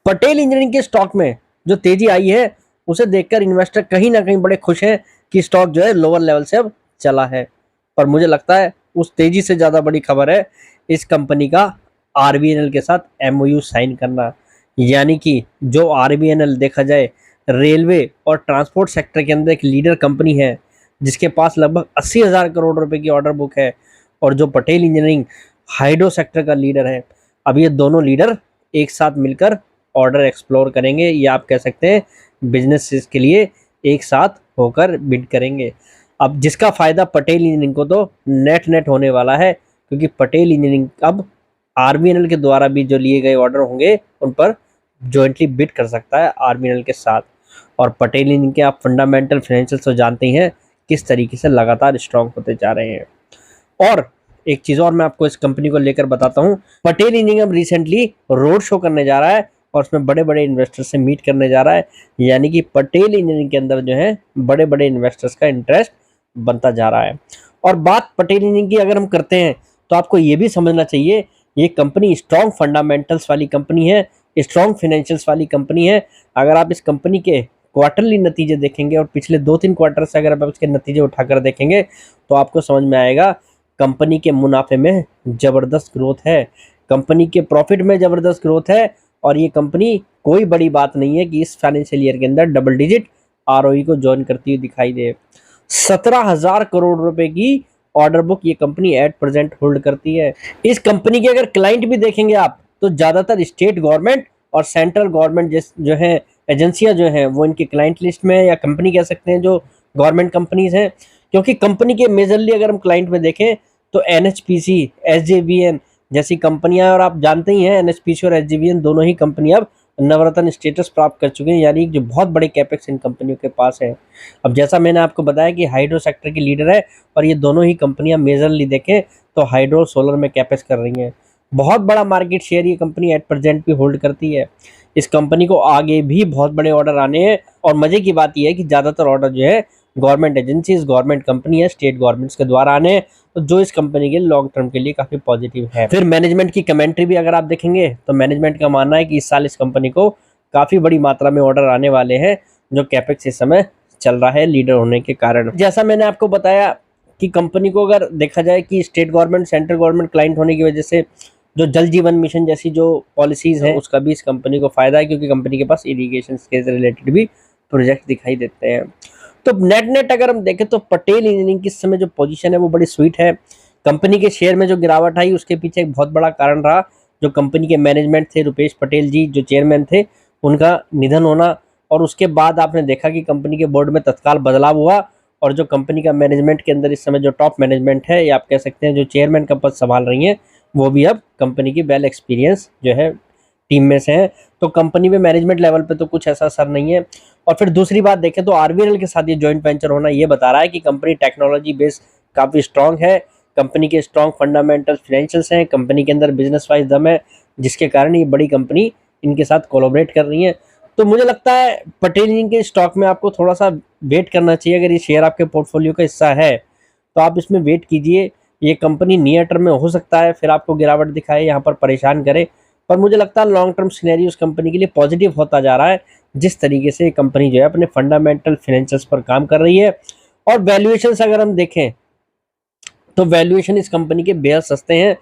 Patel engineering के stock में जो तेजी आई है उसे देखकर इन्वेस्टर कहीं ना कहीं बड़े खुश हैं कि स्टॉक जो है लोअर लेवल से अब चला है। पर मुझे लगता है उस तेजी से ज्यादा बड़ी खबर है इस कंपनी का आरबीएनएल के साथ एमओयू साइन करना। यानी कि जो आरबीएनएल देखा जाए रेलवे और ट्रांसपोर्ट सेक्टर के अंदर एक लीडर कंपनी है जिसके पास लगभग 80,000 करोड़ रुपए की ऑर्डर बुक है, और जो पटेल इंजीनियरिंग हाइड्रो सेक्टर का लीडर है। अब ये दोनों लीडर एक साथ मिलकर ऑर्डर एक्सप्लोर करेंगे, या आप कह सकते हैं बिजनेस के लिए एक साथ होकर बिड करेंगे। अब जिसका फायदा पटेल इंजीनियरिंग को तो नेट नेट होने वाला है, क्योंकि पटेल इंजीनियरिंग अब आरबीएनएल के द्वारा भी जो लिए गए ऑर्डर होंगे उन पर जॉइंटली बिड कर सकता है आरबीएनएल के साथ। और पटेल इंजीनियरिंग के आप फंडामेंटल फाइनेंशियल तो जानते ही हैं किस तरीके से लगातार स्ट्रांग होते जा रहे हैं। और एक चीज और मैं आपको इस कंपनी को लेकर बताता हूँ, पटेल इंजीनियरिंग अब रिसेंटली रोड शो करने जा रहा है और उसमें बड़े बड़े इन्वेस्टर्स से मीट करने जा रहा है। यानी कि पटेल इंजीनियरिंग के अंदर जो है बड़े बड़े इन्वेस्टर्स का इंटरेस्ट बनता जा रहा है। और बात पटेल इंजीनियरिंग की अगर हम करते हैं तो आपको ये भी समझना चाहिए ये कंपनी स्ट्रॉन्ग फंडामेंटल्स वाली कंपनी है, स्ट्रॉन्ग फाइनेंशियल्स वाली कंपनी है। अगर आप इस कंपनी के क्वार्टरली नतीजे देखेंगे और पिछले 2-3 क्वार्टर से अगर आप इसके नतीजे उठाकर देखेंगे तो आपको समझ में आएगा कंपनी के मुनाफे में जबरदस्त ग्रोथ है, कंपनी के प्रॉफिट में जबरदस्त ग्रोथ है। और ये कंपनी कोई बड़ी बात नहीं है कि इस फाइनेंशियल ईयर के अंदर डबल डिजिट आरओई को ज्वाइन करती हुई दिखाई दे। 17,000 करोड़ रुपए की ऑर्डर बुक ये कंपनी एट प्रेजेंट होल्ड करती है। इस कंपनी के अगर क्लाइंट भी देखेंगे आप तो ज्यादातर स्टेट गवर्नमेंट और सेंट्रल गवर्नमेंट जो है एजेंसियां जो हैं वो इनकी क्लाइंट लिस्ट में है, या कंपनी कह सकते हैं जो गवर्नमेंट कंपनीज हैं। क्योंकि कंपनी के मेजरली अगर हम क्लाइंट में देखें तो एनएचपीसी, एसजेवीएन जैसी कंपनियां, और आप जानते ही हैं एनएचपीसी और एसजेवीएन दोनों ही कंपनी अब नवरत्न स्टेटस प्राप्त कर चुके हैं, यानी जो बहुत बड़े कैपेक्स इन कंपनियों के पास है। अब जैसा मैंने आपको बताया कि हाइड्रो सेक्टर की लीडर है, और ये दोनों ही कंपनियां मेजरली देखें तो हाइड्रो सोलर में कैपेक्स कर रही हैं। बहुत बड़ा मार्केट शेयर ये कंपनी एट प्रेजेंट भी होल्ड करती है। इस कंपनी को आगे भी बहुत बड़े ऑर्डर आने हैं, और मजे की बात यह है कि ज्यादातर ऑर्डर जो है गवर्नमेंट एजेंसीज, गवर्नमेंट कंपनी है, स्टेट गवर्नमेंट्स के द्वारा आने हैं, तो जो इस कंपनी के लॉन्ग टर्म के लिए काफी पॉजिटिव है। फिर मैनेजमेंट की कमेंट्री भी अगर आप देखेंगे तो मैनेजमेंट का मानना है कि इस साल इस कंपनी को काफी बड़ी मात्रा में ऑर्डर आने वाले हैं, जो कैपेक्स इस समय चल रहा है लीडर होने के कारण। जैसा मैंने आपको बताया कि कंपनी को अगर देखा जाए कि state government, central government client होने की वजह से जो जल जीवन मिशन जैसी जो पॉलिसीज हैं उसका भी इस कंपनी को फायदा है, क्योंकि कंपनी के पास इरिगेशन के रिलेटेड भी प्रोजेक्ट दिखाई देते हैं। तो नेट नेट अगर हम देखें तो पटेल इंजीनियरिंग की इस समय जो पोजीशन है वो बड़ी स्वीट है। कंपनी के शेयर में जो गिरावट आई उसके पीछे एक बहुत बड़ा कारण रहा जो कंपनी के मैनेजमेंट थे, रुपेश पटेल जी जो चेयरमैन थे, उनका निधन होना। और उसके बाद आपने देखा कि कंपनी के बोर्ड में तत्काल बदलाव हुआ, और जो कंपनी का मैनेजमेंट के अंदर इस समय जो टॉप मैनेजमेंट है, या आप कह सकते हैं जो चेयरमैन का पद संभाल रही हैं, वो भी अब कंपनी की वेल एक्सपीरियंस जो है टीम में से है। तो कंपनी में मैनेजमेंट लेवल पे तो कुछ ऐसा असर नहीं है। और फिर दूसरी बात देखें तो आरबीएनएल के साथ ये जॉइंट वेंचर होना ये बता रहा है कि कंपनी टेक्नोलॉजी बेस काफ़ी स्ट्रांग है, कंपनी के स्ट्रांग फंडामेंटल फाइनेंशियल्स हैं, कंपनी के अंदर बिजनेस वाइज दम है, जिसके कारण ये बड़ी कंपनी इनके साथ कोलैबोरेट कर रही है। तो मुझे लगता है पटेल इंजीनियरिंग के स्टॉक में आपको थोड़ा सा वेट करना चाहिए। अगर ये शेयर आपके पोर्टफोलियो का हिस्सा है तो आप इसमें वेट कीजिए। ये कंपनी नियर टर्म में हो सकता है फिर आपको गिरावट दिखाए, यहाँ पर परेशान करे, पर मुझे लगता है लॉन्ग टर्म सिनेरियो उस कंपनी के लिए पॉजिटिव होता जा रहा है, जिस तरीके से कंपनी जो है अपने फंडामेंटल फाइनेंशियल्स पर काम कर रही है। और वैल्यूएशंस अगर हम देखें तो वैल्यूएशन इस कंपनी के बेहद सस्ते हैं।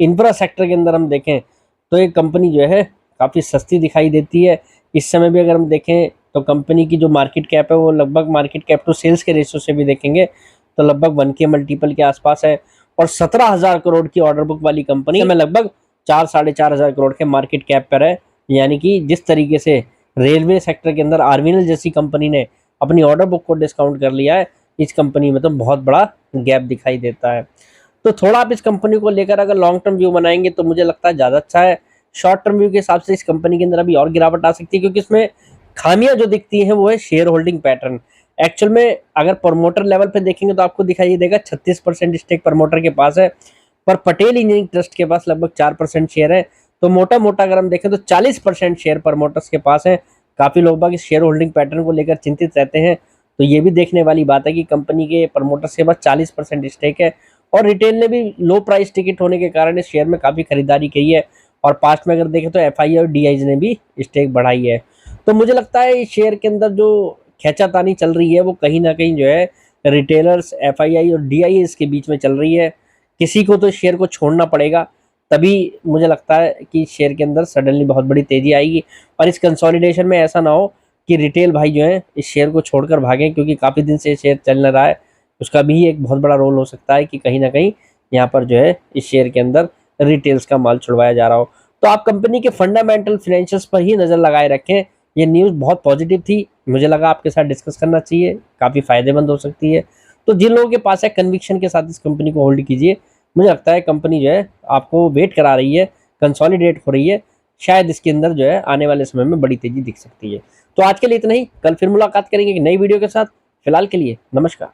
इंफ्रा सेक्टर के अंदर हम देखें तो ये कंपनी जो है काफ़ी सस्ती दिखाई देती है। इस समय भी अगर हम देखें तो कंपनी की जो मार्केट कैप है वो लगभग मार्केट कैप टू सेल्स के रेशियो से भी देखेंगे तो लगभग 1K मल्टीपल के आसपास है। और 17,000 करोड़ की ऑर्डर बुक वाली कंपनी में लगभग 4-4.5 करोड़ के मार्केट कैप पर है। यानी कि जिस तरीके से रेलवे सेक्टर के अंदर आरबीएनएल जैसी कंपनी ने अपनी ऑर्डर बुक को डिस्काउंट कर लिया है, इस कंपनी में तो बहुत बड़ा गैप दिखाई देता है। तो थोड़ा आप इस कंपनी को लेकर अगर लॉन्ग टर्म व्यू बनाएंगे तो मुझे लगता है ज़्यादा अच्छा है। शॉर्ट टर्म व्यू के हिसाब से इस कंपनी के अंदर अभी और गिरावट आ सकती है, क्योंकि इसमें खामियां जो दिखती हैं वो है शेयर होल्डिंग पैटर्न। एक्चुअल में अगर प्रमोटर लेवल पे देखेंगे तो आपको दिखाई देगा 36% स्टेक प्रमोटर के पास है, पर पटेल इंजीनियरिंग ट्रस्ट के पास लगभग 4% शेयर है। तो मोटा मोटा अगर हम देखें तो 40% शेयर प्रमोटर्स के पास है। काफ़ी लोग बाग इस शेयर होल्डिंग पैटर्न को लेकर चिंतित रहते हैं। तो ये भी देखने वाली बात है कि कंपनी के प्रमोटर्स के पास 40% स्टेक है, और रिटेल ने भी लो प्राइस टिकट होने के कारण इस शेयर में काफ़ी खरीदारी की है। और पास्ट में अगर देखें तो एफआई और डीआई ने भी स्टेक बढ़ाई है। तो मुझे लगता है इस शेयर के अंदर जो खींचातानी चल रही है वो कहीं ना कहीं जो है रिटेलर्स, एफआईआई और डीआई के बीच में चल रही है। किसी को तो शेयर को छोड़ना पड़ेगा, तभी मुझे लगता है कि शेयर के अंदर सडनली बहुत बड़ी तेजी आएगी। और इस कंसोलिडेशन में ऐसा ना हो कि रिटेल भाई जो है इस शेयर को छोड़कर भागें, क्योंकि काफ़ी दिन से शेयर चल न रहा है। उसका भी एक बहुत बड़ा रोल हो सकता है कि कहीं ना कहीं यहाँ पर जो है इस शेयर के अंदर रिटेल्स का माल छुड़वाया जा रहा हो। तो आप कंपनी के फंडामेंटल फाइनेंशियल्स पर ही नज़र लगाए रखें। ये न्यूज़ बहुत पॉजिटिव थी, मुझे लगा आपके साथ डिस्कस करना चाहिए, काफ़ी फायदेमंद हो सकती है। तो जिन लोगों के पास है कन्विक्शन के साथ इस कंपनी को होल्ड कीजिए। मुझे लगता है कंपनी जो है आपको वेट करा रही है, कंसोलिडेट हो रही है, शायद इसके अंदर जो है आने वाले समय में बड़ी तेजी दिख सकती है। तो आज के लिए इतना ही, कल फिर मुलाकात करेंगे एक नई वीडियो के साथ। फिलहाल के लिए नमस्कार।